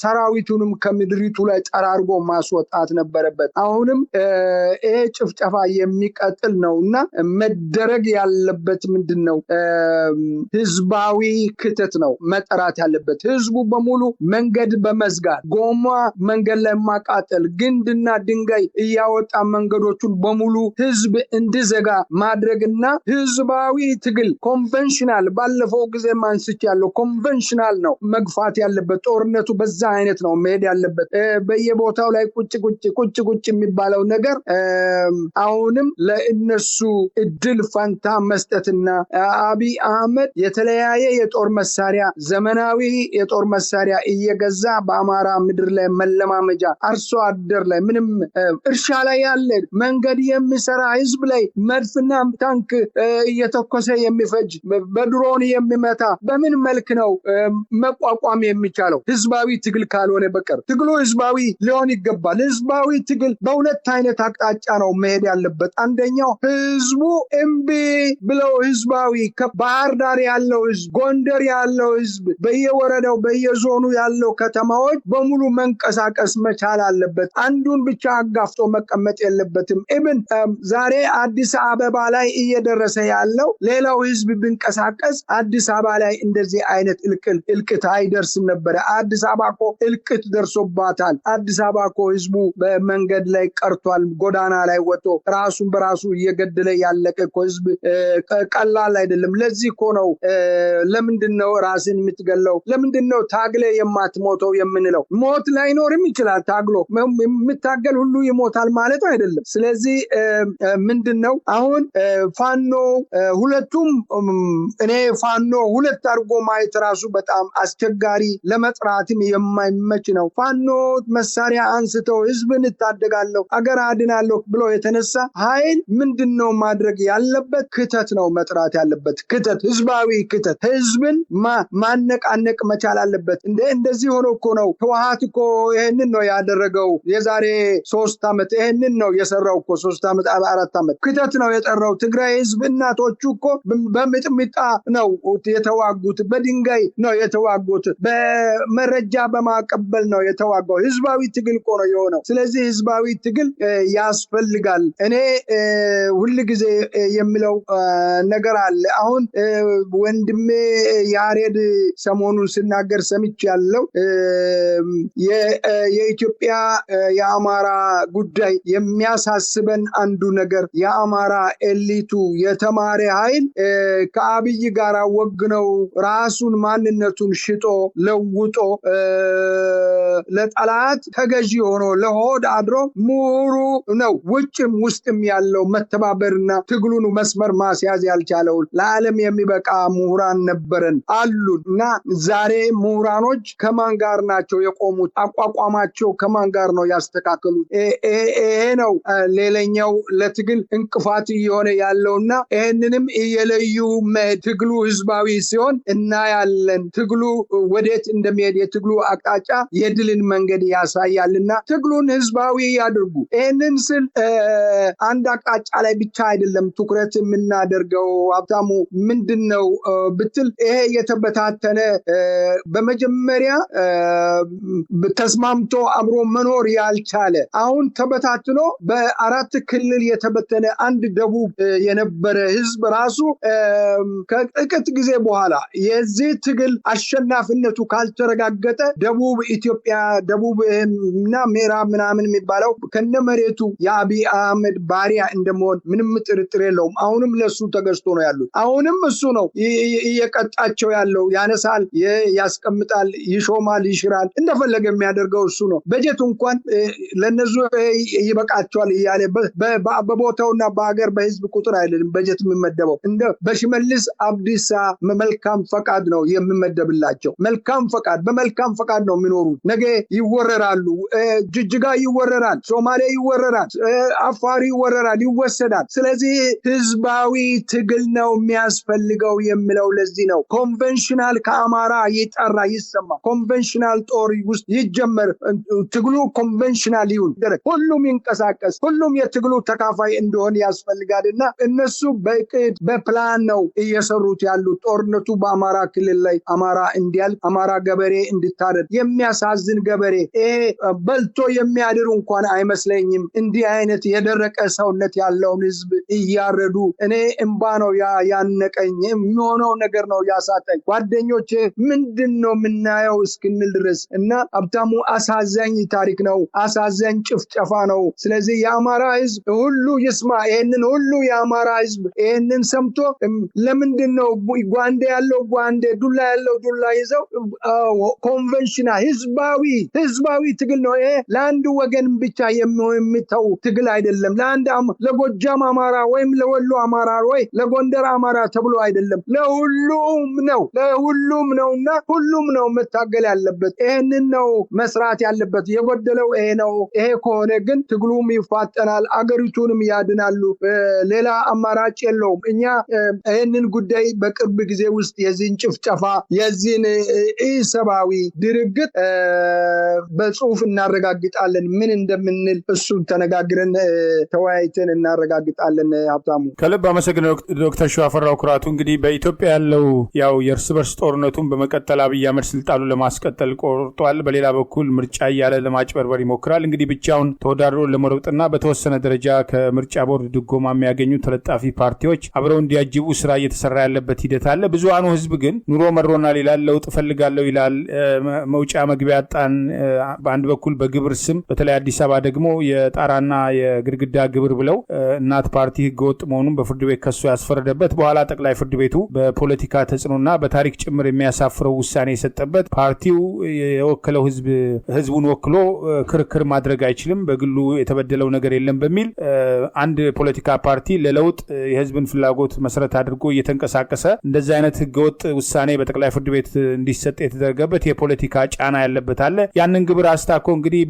ሰራዊቱንም ከምድሪቱ ላይ ጠራርጎ ማስወጣት ነበረበት። አሁንም ይሄ ጭፍጨፋ የሚቀጥል ነውና መደረግ ያለበት ምንድነው? ህዝባዊ ክተት ነው መጠራት ያለበት። ህዝቡ በሙሉ መንገድ በመዝጋት ጎማ መንገድ ላይ ማቃጠል ግንድና ድንጋይ እያወጣ መንገዶቹን በሙሉ ህዝብ እንዲዘጋ ማድረግና ህዝባዊ ትግል ኮንቬንሽናል ባለፈው ጊዜ ማንስች ያለው ኮንቬንሽናል ነው መግፋት ያለበት። ጦርነቱ በዛ አይነት ነው መሄድ ያለበት። በየቦታው ላይ ቁጭ የሚባለው ነገር አሁንም ለእነሱ እድል ፈንታ መስጠትና አብይ አህመድ የተለያየ የጦር መሳሪያ ዘመናዊ የጦር መሳሪያ እየገዛ በአማራ ምድር ላይ መለማመጃ አርሶ አደር ላይ ምንም እርሻ ላይ ያለ መንገድ የሚሰራ ህዝብ ላይ መድፍና ታንክ እየተኮሰ የሚፈጅ በድሮን የሚመታ በምን መልክ ነው መቋቋም የሚቻለው? ህዝባዊ ትግል ካልሆነ በቀር ትግሉ ህዝባዊ ሊሆን ይገባል። ህዝባዊ ትግል በሁለት አይነት አቅጣጫ ነው መሄድ ያለበት። አንደኛው ህዝቡ እምቢ ብለው ህዝባዊ ከባህር ዳር ያለው ህዝብ፣ ጎንደር ያለው ህዝብ፣ በየወረዳው በየዞኑ ያለው ከተማዎች በሙሉ መንቀሳቀስ መቻል አለበት። አንዱን ብቻ አጋፍጦ መቀመጥ የለበትም። ኢብን ዛሬ አዲስ አበባ ላይ እየደረሰ ያለው ሌላው ህዝብ ቢንቀሳቀስ አዲስ አበባ ላይ እንደዚህ አይነት እልቅት አይደርስም ነበረ። አዲስ አበባ እኮ እልቅት ደርሶባታል። አዲስ አበባ እኮ ህዝቡ በመንገድ ላይ ቀርቷል። ጎዳና ላይ ወጥቶ ራሱን በራሱ እየገደለ ያለቀ እኮ ህዝብ ቀላል አይደለም። ለዚህ እኮ ነው ለምንድነው ራስን የምትገለው? ለምንድነው ታግለ የማትሞተው የምንለው? ሞት ላይኖርም ይችላል። ታግሎ የምታገል ሁሉ ይሞታል ማለት አይደለም። ስለዚህ ምንድነው አሁን ፋኖ ሁለቱም እኔ ፋኖ ሁለት አድርጎ ማየት ራሱ በጣም አስቸጋሪ ለመጥራትም የማይመች ነው። ፋኖ መሳሪያ አንስተው ህዝብን እታደጋለሁ አገር አድናለሁ ብሎ የተነሳ ኃይል ምንድነው ማድረግ ያለበት? ክተት ነው መጥራት ያለበት። ክተት፣ ህዝባዊ ክተት፣ ህዝብን ማነቃነቅ መቻል አለበት። እንደዚህ ለዚህ ሆኖ እኮ ነው ህወሓት እኮ ይሄንን ነው ያደረገው። የዛሬ 3 ዓመት ይሄንን ነው የሰራው እኮ 3 ዓመት 4 ዓመት ክተት ነው የጠራው። ትግራይ ህዝብ እናቶቹ እኮ በምጥሚጣ ነው የተዋጉት፣ በድንጋይ ነው የተዋጉት፣ በመረጃ በማቀበል ነው የተዋጋው። ህዝባዊ ትግል እኮ ነው የሆነው። ስለዚህ ህዝባዊ ትግል ያስፈልጋል። እኔ ሁል ጊዜ የሚለው ነገር አለ። አሁን ወንድሜ ያሬድ ሰሞኑን ሲናገር ሰምቻለሁ። የኢትዮጵያ የአማራ ጉዳይ የሚያሳስበን አንዱ ነገር የአማራ ኤሊቱ የተማረ ኃይል ከአብይ ጋር ወግነው ራሱን ማንነቱን ሽጦ ለውጦ ለጠላት ተገዢ ሆኖ ለሆድ አድሮ ምሁሩ ነው ውጭም ውስጥም ያለው መተባበርና ትግሉን መስመር ማስያዝ ያልቻለው ለዓለም የሚበቃ ምሁራን ነበረን አሉን እና ዛሬ ምሁራኖች ከማን ጋር ናቸው የቆሙት? አቋቋማቸው ከማን ጋር ነው ያስተካከሉት? ይሄ ነው ሌላኛው ለትግል እንቅፋት እየሆነ ያለውና ይሄንንም እየለዩ ትግሉ ህዝባዊ ሲሆን እናያለን። ትግሉ ወዴት እንደሚሄድ የትግሉ አቅጣጫ የድልን መንገድ ያሳያልና ትግሉን ህዝባዊ ያድርጉ። ይሄንን ስል አንድ አቅጣጫ ላይ ብቻ አይደለም ትኩረት የምናደርገው። ሀብታሙ ምንድነው ብትል ይሄ የተበታተነ በመጀመሪያ ተስማምቶ አብሮ መኖር ያልቻለ አሁን ተበታትኖ በአራት ክልል የተበተነ አንድ ደቡብ የነበረ ህዝብ ራሱ ከጥቂት ጊዜ በኋላ የዚህ ትግል አሸናፊነቱ ካልተረጋገጠ ደቡብ ኢትዮጵያ ደቡብና ምዕራብ ምናምን የሚባለው ከነመሬቱ የአብይ አህመድ ባሪያ እንደመሆን ምንም ጥርጥር የለውም። አሁንም ለሱ ተገዝቶ ነው ያሉት። አሁንም እሱ ነው እየቀጣቸው ያለው። ያነሳል፣ ያስቀምጣል፣ ይሾማል፣ ይሽራል፣ እንደፈለገ የሚያደርገው እሱ ነው። በጀት እንኳን ለነሱ ይበቃቸዋል እያለ በቦታውና በሀገር በህዝብ ቁጥር አይደለም በጀት የሚመደበው። እንደ በሽመልስ አብዲሳ መልካም ፈቃድ ነው የሚመደብላቸው። መልካም ፈቃድ በመልካም ፈቃድ ነው የሚኖሩት። ነገ ይወረራሉ። ጅጅጋ ይወረራል፣ ሶማሌ ይወረራል፣ አፋር ይወረራል፣ ይወሰዳል። ስለዚህ ህዝባዊ ትግል ነው የሚያስፈልገው የሚለው ለዚህ ነው። ኮንቬንሽናል ከአማራ ይጠራ ይሰማ፣ ኮንቬንሽናል ጦር ውስጥ ይጀመር፣ ትግሉ ኮንቬንሽናል ይሁን፣ ሁሉም ይንቀሳቀስ፣ ሁሉም የትግሉ ተካፋይ እንደሆነ ያስፈልጋልና እነሱ በእቅድ በፕላን ነው እየሰሩት ያሉት። ጦርነቱ በአማራ ክልል ላይ አማራ እንዲያልቅ፣ አማራ ገበሬ እንዲታረድ፣ የሚያሳዝን ገበሬ ይሄ በልቶ የሚያድር እንኳን አይመስለኝም። እንዲህ አይነት የደረቀ ሰውነት ያለውን ህዝብ እያረዱ እኔ እንባ ነው ያነቀኝ። የሚሆነው ነገር ነው ያሳጠኝ። ጓደኞቼ ምንድነው የምናየው እስክንል ድረስ እና ሀብታሙ አሳዛኝ ታሪክ ነው፣ አሳዛኝ ጭፍጨፋ ነው። ስለዚህ የአማራ ህዝብ ሁሉ ይስማ። ይሄንን ሁሉ የአማራ ህዝብ ይሄንን ሰምቶ ለምንድነው ጓንዴ ያለው ጓንዴ፣ ዱላ ያለው ዱላ ይዘው ኮንቬንሽናል ህዝባዊ ትግል ነው። ይሄ ለአንድ ወገን ብቻ የሚተው ትግል አይደለም። ለጎጃም አማራ ወይም ለወሎ አማራ ወይ ለጎንደር አማራ ተብሎ አይደለም፣ ለሁሉም ነውና ሁሉም ነው መታገል ያለበት። ይሄንን ነው መስራት ያለበት። የጎደለው ይሄ ነው። ይሄ ከሆነ ግን ትግሉም ይፋጠናል፣ አገሪቱንም ያድናሉ። ሌላ አማራጭ የለውም። እኛ ይሄንን ጉዳይ በቅርብ ጊዜ ውስጥ የዚህን ጭፍጨፋ የዚህን ኢሰብአዊ ድርጊት በጽሁፍ እናረጋግጣለን። ምን እንደምንል እሱን ተነጋግረን ተወያይተን እናረጋግጣለን። ሀብታሙ ከልብ አመሰግናለሁ ዶክተር ሸዋፈራው ኩራቱ። እንግዲህ በኢትዮጵያ ያለው ያው የእርስ በርስ ጦርነቱን በመቀጠል አብይ አህመድ ስልጣኑን ለማስቀጠል ቆርጧል። በሌላ በኩል ምርጫ እያለ ለማጭበርበር ይሞክራል። እንግዲህ ብቻውን ተወዳድሮ ለመሮጥና በተወሰነ ደረጃ ከምርጫ ቦርድ ድጎማ የሚያገኙ ተለጣፊ ፓርቲዎች አብረው እንዲያጅቡ ስራ እየተሰራ ያለበት ሂደት አለ። ብዙሃኑ ህዝብ ግን ኑሮ መሮናል ይላል፣ ለውጥ ፈልጋለሁ ይላል። መውጫ መግቢያ ጣን በአንድ በኩል በግብር ስም በተለይ አዲስ አበባ ደግሞ የጣራና የግድግዳ ግብር ብለው እናት ፓርቲ ህገወጥ መሆኑን በፍርድ ቤት ከሶ ያስፈረደበት፣ በኋላ ጠቅላይ ፍርድ ቤቱ በፖለቲካ ተጽዕኖና በታሪክ ጭምር የሚያሳፍረው ውሳኔ የሰጠበት፣ ፓርቲው የወከለው ህዝቡን ወክሎ ክርክር ማድረግ አይችልም፣ በግሉ የተበደለው ነገር የለም በሚል አንድ ፖለቲካ ፓርቲ ለለውጥ የህዝብን ፍላጎት መሰረት አድርጎ እየተንቀሳቀሰ እንደዚህ አይነት ህገወጥ ውሳኔ በጠቅላይ ፍርድ ቤት እንዲሰጥ የተደረገበት የፖለቲካ ጫና ያለበት አለ። ያንን ግብር አስታኮ እንግዲህ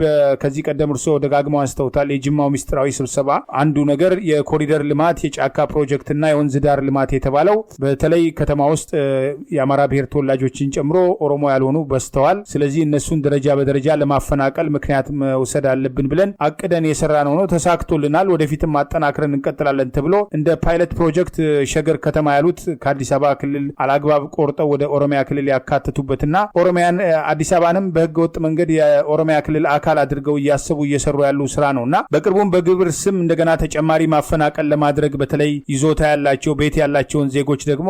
ከዚህ ቀደም እርሶ ደጋግመው አንስተውታል። የጅማው ሚስጥራዊ ስብሰባ አንዱ ነገር የኮሪደር ልማት፣ የጫካ ፕሮጀክትና የወንዝ ዳር ልማት የተባለው በተለይ ከተማ ውስጥ የአማራ ብሔር ተወላጆችን ጨምሮ ኦሮሞ ያልሆኑ በስተዋል። ስለዚህ እነሱን ደረጃ በደረጃ ለማፈናቀል ምክንያት መውሰድ አለብን ብለን አቅደን የሰራ ነው ተሳክቶልናል። ወደፊትም ማጠናክረን እንቀጥላለን ተብሎ እንደ ፓይለት ፕሮጀክት ሸገር ከተማ ያሉት ከአዲስ አበባ ክልል አላግባብ ቆርጠው ወደ ኦሮሚያ ክልል ያካተቱበትና ኦሮሚያን አዲስ አበባንም በህገ ወጥ መንገድ የኦሮሚያ ክልል አካል አድርገው እያሰቡ እየሰሩ ያሉ ስራ ነውና በቅርቡም በግብር ስም እንደገና ተጨማሪ ማፈናቀል ለማድረግ በተለይ ይዞታ ያላቸው ቤት ያላቸውን ዜጎች ደግሞ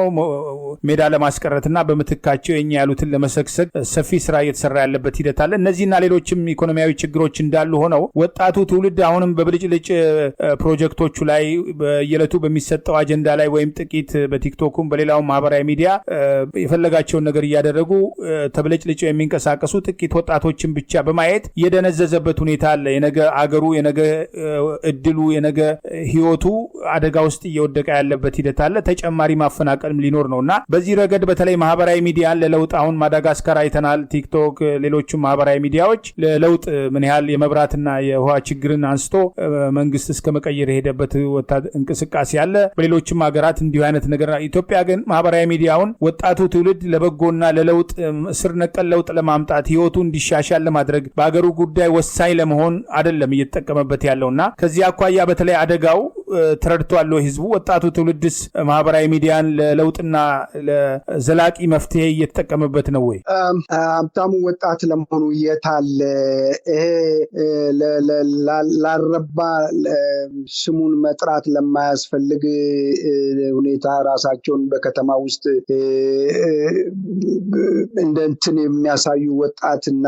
ሜዳ ለማስቀረትና በምትካቸው የኛ ያሉትን ለመሰግሰግ ሰፊ ስራ እየተሰራ ያለበት ሂደት አለ። እነዚህና ሌሎችም ኢኮኖሚያዊ ችግሮች እንዳሉ ሆነው ወጣቱ ትውልድ አሁንም በብልጭልጭ ፕሮጀክቶቹ ላይ በየዕለቱ በሚሰጠው አጀንዳ ላይ ወይም ጥቂት በቲክቶኩም በሌላው ማህበራዊ ሚዲያ የፈለጋቸውን ነገር እያደረጉ ተብለጭልጭ የሚንቀሳቀሱ ጥቂት ወጣቶችን ብቻ በማየት የደነዘዘበት ሁኔታ አለ። የነገ አገሩ የነገ እድሉ የነገ ህይወቱ አደጋ ውስጥ እየወደቀ ያለበት ሂደት አለ። ተጨማሪ ማፈናቀልም ሊኖር ነውና በዚህ ረገድ በተለይ ማህበራዊ ሚዲያን ለለውጥ አሁን ማዳጋስካር አይተናል። ቲክቶክ፣ ሌሎችም ማህበራዊ ሚዲያዎች ለለውጥ ምን ያህል የመብራትና የውሃ ችግርን አንስቶ መንግስት እስከ መቀየር የሄደበት እንቅስቃሴ አለ። በሌሎችም ሀገራት እንዲሁ አይነት ነገር። ኢትዮጵያ ግን ማህበራዊ ሚዲያውን ወጣቱ ትውልድ ለበጎና ለለውጥ ስር ነቀል ለውጥ ለማምጣት ህይወቱ እንዲሻሻል ለማድረግ በአገሩ ጉዳይ ወሳኝ ለመሆን አይደለም እየተጠቀመበት ያለውና ከዚህ አኳያ በተለይ አደጋው ተረድቷል ህዝቡ። ወጣቱ ትውልድስ ማህበራዊ ሚዲያን ለለውጥና ለዘላቂ መፍትሄ እየተጠቀመበት ነው ወይ? ሀብታሙ ወጣት ለመሆኑ የታለ ይሄ ላረባ ስሙን መጥራት ለማያስፈልግ ሁኔታ ራሳቸውን በከተማ ውስጥ እንደ እንትን የሚያሳዩ ወጣትና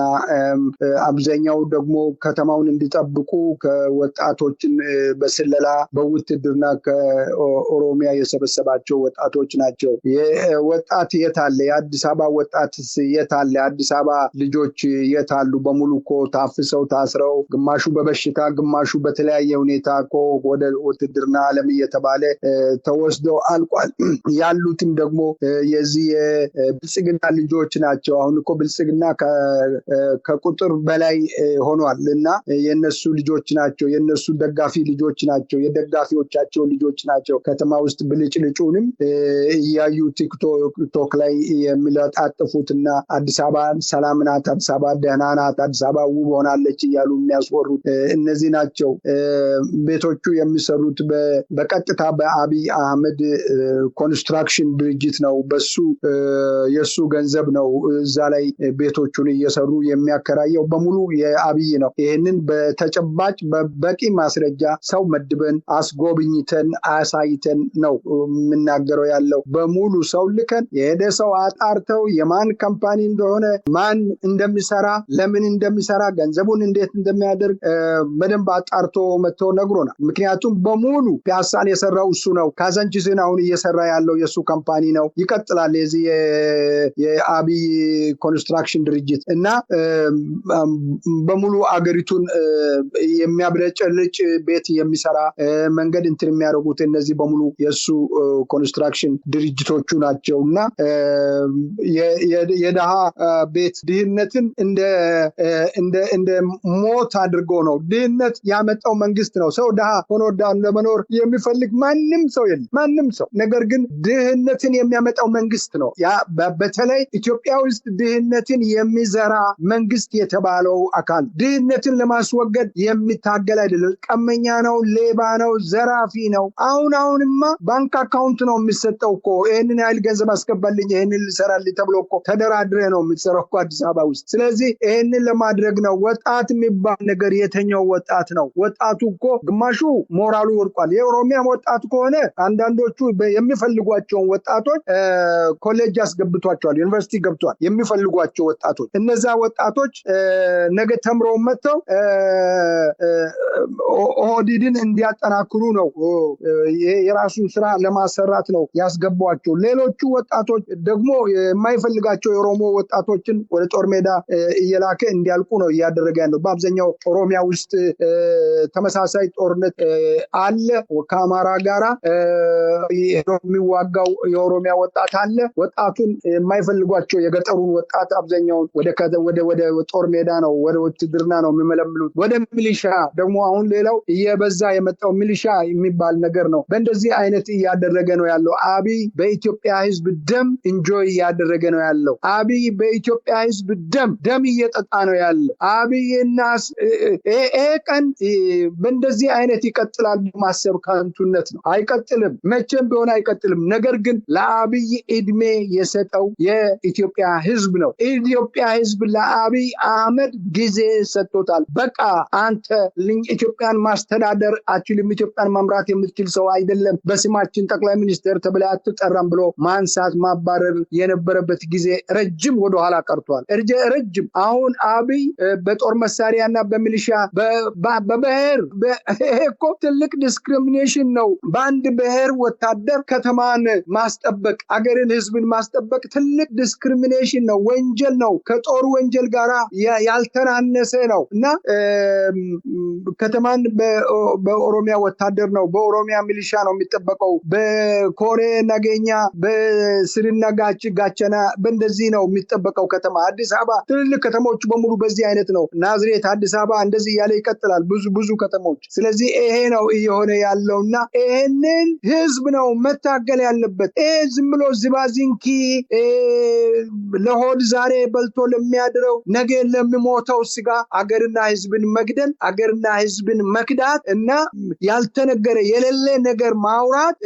አብዛኛው ደግሞ ከተማውን እንዲጠብቁ ከወጣቶችን በስለላ በውትድርና ከኦሮሚያ የሰበሰባቸው ወጣቶች ናቸው። ወጣት የታለ? የአዲስ አበባ ወጣት የታለ? አዲስ አበባ ልጆች የታሉ? በሙሉ እኮ ታፍሰው ታስረው፣ ግማሹ በበሽታ ግማሹ በተለያየ ሁኔታ እኮ ወደ ውትድርና ዓለም እየተባለ ተወስደው አልቋል። ያሉትም ደግሞ የዚህ የብልጽግና ልጆች ናቸው። አሁን እኮ ብልጽግና ከቁጥር በላይ ሆኗል እና የነሱ ልጆች ናቸው፣ የነሱ ደጋፊ ልጆች ናቸው፣ የደጋፊዎቻቸው ልጆች ናቸው። ከተማ ውስጥ ብልጭልጩንም እያዩ ቲክቶክ ላይ የሚለጣጥፉትና አዲስ አበባ ሰላም ናት፣ አዲስ አበባ ደህና ናት፣ አዲስ አበባ ውብ ሆናለች እያሉ የሚያስወሩት እነዚህ ናቸው። ቤቶቹ የሚሰሩት በቀጥታ በአብይ አህመድ ኮንስትራክሽን ድርጅት ነው። በሱ የሱ ገንዘብ ነው። እዛ ላይ ቤቶቹን እየሰሩ የሚያከራየው በሙሉ የአብይ ነው። ይህንን በተጨባጭ በበቂ ማስረጃ ሰው መድበን አስጎብኝተን አሳይተን ነው የምናገረው ያለው። በሙሉ ሰው ልከን የሄደ ሰው አጣርተው የማን ካምፓኒ እንደሆነ ማን እንደሚሰራ ለምን እንደሚሰራ ገንዘቡን እንዴት እንደሚያደርግ በደንብ አጣርቶ መጥቶ ነግሮናል። ምክንያቱም በሙሉ ፒያሳን የሰራው እሱ ነው። ካዛንቺስን አሁን እየሰራ ያለው የሱ ካምፓኒ ነው። ይቀጥላል የዚህ የአብይ ኮንስትራክሽን ድርጅት እና በሙሉ አገሪቱን የሚያብለጨልጭ ቤት የሚሰራ መንገድ እንትን የሚያደርጉት እነዚህ በሙሉ የሱ ኮንስትራክሽን ድርጅቶቹ ናቸው እና የደሃ ቤት ድህነትን እንደ ሞት አድርጎ ነው። ድህነት ያመጣው መንግስት ነው። ሰው ደሃ ሆኖ ለመኖር የሚፈልግ ማንም ሰው የለም፣ ማንም ሰው። ነገር ግን ድህነትን የሚያመጣው መንግስት ነው። ያ በተለይ ኢትዮጵያ ውስጥ ድህነትን የሚዘራ መንግስት የተባለው አካል ድህነትን ለማስወገድ የሚታገል አይደለም። ቀመኛ ነው፣ ሌባ ነው፣ ዘራፊ ነው። አሁንማ ባንክ አካውንት ነው የሚሰጠው እኮ። ይህንን ያህል ገንዘብ አስገባልኝ ይህንን ልሰራልኝ ተብሎ እኮ ተደራድረ ነው የምትሰራው እኮ አዲስ አበባ ውስጥ። ስለዚህ ይህንን ለማድረግ ነው። ወጣት የሚባል ነገር የተኛው ወጣት ነው። ወጣቱ እኮ ግማሹ ሞራሉ ወድቋል። የኦሮሚያ ወጣት ከሆነ አንዳንዶቹ የሚፈልጓቸውን ወጣቶች ኮሌጅ አስገብቷቸዋል፣ ዩኒቨርሲቲ ገብቷል። የሚፈልጓቸው ወጣቶች እነዛ ወጣቶች ነገ ተምረው መጥተው ኦህዴድን እንዲያጠናክሩ እንዲያጠነክሩ ነው የራሱን ስራ ለማሰራት ነው ያስገቧቸው። ሌሎቹ ወጣቶች ደግሞ የማይፈልጋቸው የኦሮሞ ወጣቶችን ወደ ጦር ሜዳ እየላከ እንዲያልቁ ነው እያደረገ ያለው። በአብዛኛው ኦሮሚያ ውስጥ ተመሳሳይ ጦርነት አለ። ከአማራ ጋራ የሚዋጋው የኦሮሚያ ወጣት አለ። ወጣቱን የማይፈልጓቸው የገጠሩን ወጣት አብዛኛውን ወደ ጦር ሜዳ ነው ወደ ውትድርና ነው የሚመለምሉት። ወደ ሚሊሻ ደግሞ አሁን ሌላው እየበዛ የመጣው ሚሊሻ የሚባል ነገር ነው። በእንደዚህ አይነት እያደረገ ነው ያለው። አብይ በኢትዮጵያ ህዝብ ደም ኢንጆይ እያደረገ ነው ያለው። አብይ በኢትዮጵያ ህዝብ ደም እየጠጣ ነው ያለው። አብይና ቀን በእንደዚህ አይነት ይቀጥላል ማሰብ ከንቱነት ነው። አይቀጥልም፣ መቼም ቢሆን አይቀጥልም። ነገር ግን ለአብይ እድሜ የሰጠው የኢትዮጵያ ህዝብ ነው። ኢትዮጵያ ህዝብ ለአብይ አህመድ ጊዜ ሰጥቶታል። በቃ አንተ ኢትዮጵያን ማስተዳደር አትችልም፣ ኢትዮጵያን መምራት የምትችል ሰው አይደለም፣ በስማችን ጠቅላይ ሚኒስትር ተብለህ አትጠራም ብሎ ማንሳት ማባረር የነበረበት ጊዜ ረጅም ወደኋላ ቀርቷል። ረጅም አሁን አብይ በጦር መሳሪያና በሚሊሻ በብሔር እኮ ትልቅ ዲስክሪሚኔሽን ነው። በአንድ ብሔር ወታደር ከተማን ማስጠበቅ፣ አገርን ህዝብን ማስጠበቅ ትልቅ ዲስክሪሚኔሽን ነው፣ ወንጀል ነው። ከጦር ወንጀል ጋር ያልተናነሰ ነው እና ከተማን በኦሮሚያ ወታደር ነው፣ በኦሮሚያ ሚሊሻ ነው የሚጠበቀው። በኮሬ ነገኛ፣ በስርና ጋቸና በእንደዚህ ነው የሚጠበቀው ከተማ። አዲስ አበባ ትልልቅ ከተሞች በሙሉ በዚህ አይነት ነው። ናዝሬት፣ አዲስ አበባ እንደዚህ እያለ ይቀጥላል። ብዙ ከተሞች። ስለዚህ ይሄ ነው እየሆነ ያለውና ይሄንን ህዝብ ነው መታገል ያለበት። ዝም ብሎ ዝባዚንኪ ለሆድ ዛሬ በልቶ ለሚያድረው ነገ ለሚሞተው ስጋ አገርና ህዝብን መግደል፣ አገርና ህዝብን መክዳት እና ያልተነገረ የሌለ ነገር ማውራት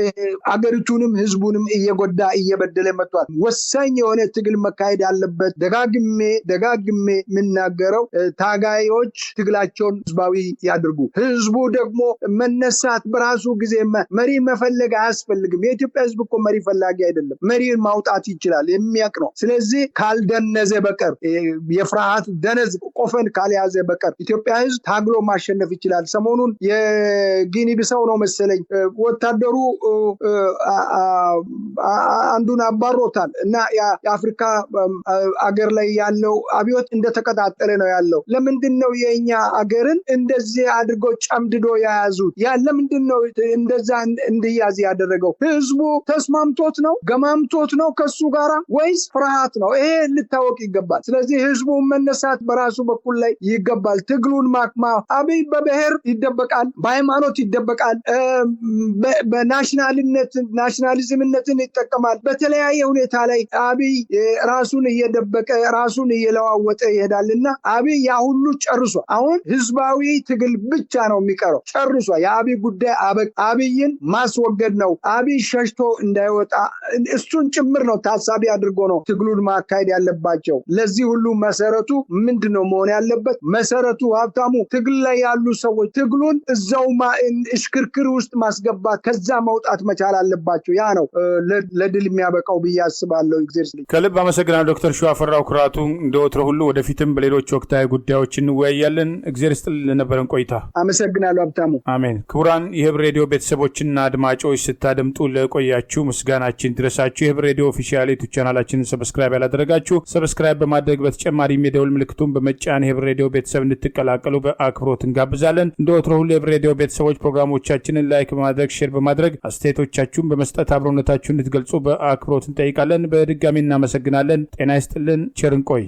አገሪቱንም ህዝቡንም እየጎዳ እየበደለ መጥቷል። ወሳኝ የሆነ ትግል መካሄድ ያለበት ደጋግሜ የምናገረው ታጋዮች ትግላቸውን ህዝባዊ ያድርጉ። ህዝቡ ደግሞ መነሳት በራሱ ጊዜ መሪ መፈለግ አያስፈልግም። የኢትዮጵያ ህዝብ እኮ መሪ ፈላጊ አይደለም። መሪን ማውጣት ይችላል፣ የሚያውቅ ነው። ስለዚህ ካልደነዘ በቀር የፍርሃት ደነዝ ቆፈን ካልያዘ በቀር ኢትዮጵያ ህዝብ ታግሎ ማሸነፍ ይችላል። ሰሞኑን የጊኒ ቢሳው ነው መሰለኝ ወታደሩ አንዱን አባሮታል እና የአፍሪካ አገር ላይ ያለው አብዮት እንደተቀጣጠለ ነው ያለው። ለምንድን ነው የኛ አገርን እንደዚህ አድርጎ ጨምድዶ የያዙት? ለምንድን ነው እንደዛ እንዲያዝ ያደረገው? ህዝቡ ተስማምቶት ነው ገማምቶት ነው ከሱ ጋራ ወይስ ፍርሃት ነው? ይሄ ልታወቅ ይገባል። ስለዚህ ህዝቡ መነሳት በራሱ በኩል ላይ ይገባል። ትግሉን ማክማ አብይ በብሔር ይደበቃል፣ በሃይማኖት ይደበቃል፣ ናሽናሊዝምነትን ይጠቀማል። በተለያየ ሁኔታ ላይ አብይ ራሱን እየደበቀ ራሱን እየለዋወጠ ይሄዳልና አብይ ያ ሁሉ ጨርሶ አሁን ህዝባዊ ትግል ብቻ ነው የሚቀረው። ጨርሶ የአብይ ጉዳይ አብይን ማስወገድ ነው። አብይ ሸሽቶ እንዳይወጣ እሱን ጭምር ነው ታሳቢ አድርጎ ነው ትግሉን ማካሄድ ያለባቸው። ለዚህ ሁሉ መሰረቱ ምንድነው መሆን ያለበት? መሰረቱ ሀብታሙ ትግል ላይ ያሉ ሰዎች ትግሉን እዛው እሽክርክር ውስጥ ማስገባት፣ ከዛ መውጣት መቻል አለባቸው። ያ ነው ለድል የሚያበቃው ብዬ አስባለሁ። እግዚአብሔር ከልብ አመሰግናለሁ ዶክተር ሸዋፈራው ኩራቱ። እንደወትሮ ሁሉ ወደፊትም በሌሎች ወቅታዊ ጉዳዮች እንወያያለን። እግዚአብሔር ይስጥልን ለነበረን ቆይታ አመሰግናለሁ ሀብታሙ። አሜን። ክቡራን የህብር ሬዲዮ ቤተሰቦችና አድማጮች ስታደምጡ ለቆያችሁ ምስጋናችን ድረሳችሁ። የህብር ሬዲዮ ኦፊሻል ዩቲዩብ ቻናላችንን ሰብስክራይብ ያላደረጋችሁ ሰብስክራይብ በማድረግ በተጨማሪም የደውል ምልክቱን በመጫን የህብር ሬዲዮ ቤተሰብ እንድትቀላቀሉ በአክብሮት እንጋብዛለን። እንደወትሮ ሁሉ የህብር ሬዲዮ ቤተሰቦች ፕሮግራሞቻችንን ላይክ በማድረግ ሼር በማድረግ አስተያየቶቻችሁን በመስጠት አብሮነታችሁን እንድትገልጹ በአክብሮት እንጠይቃለን። በድጋሚ እናመሰግናለን። ጤና ይስጥልን። ቸር እንቆይ።